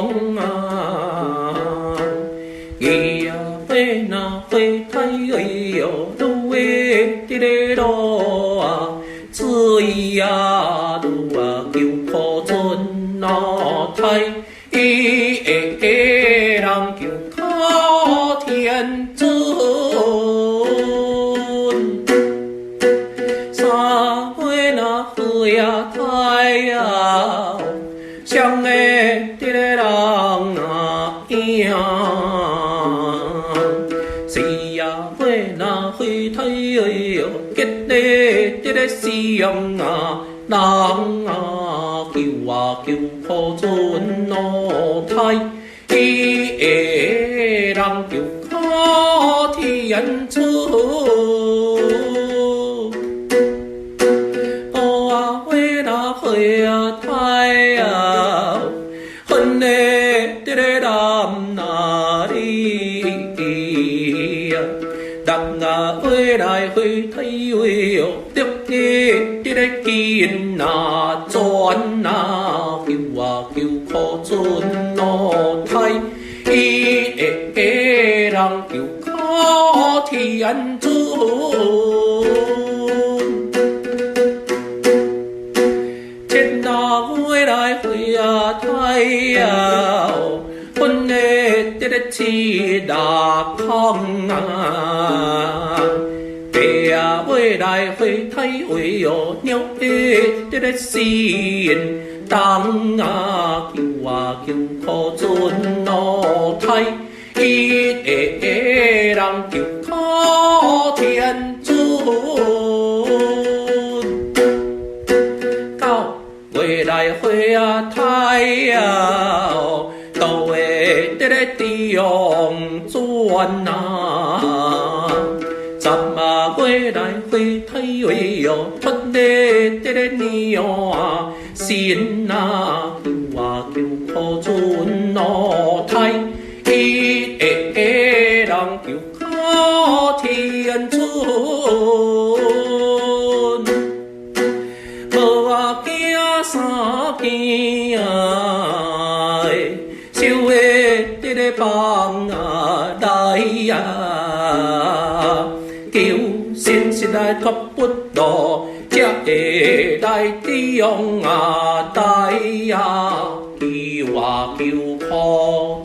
lòng ghi về na về thấy ấy đâu về đi đây đó chơi đâu kêu khó chôn nó thấy đang kêu khó thiên chôn xa với na hơi thay chẳng nghe đi đây đang xì với na hơi thấy kết đê đi đây xì đang kêu khó chôn nó thay đang kêu khó thiên chôn với na hơi thay hơn nè để đam na đi đam na với đại hơi thấy tiếp đi để kiên na chọn na kêu khó chôn nó thay đang kêu khó thiên chôn trên đó với đại hơi thay hôm nay để chi đã không về với đại hơi thấy nhau để xin tăng kêu khó chôn nó thay đang kêu khó thiên chôn cao với đại hơi thay cầu để tiong chuan chăm với đại hơi thấy thân để nhiều xin kêu khó chôn nó thay đang kêu khó thiên chôn bờ kia xa kia siêu để bằng đại kêu xin đại cấp bút đỏ chắc đại tiong đại kêu khó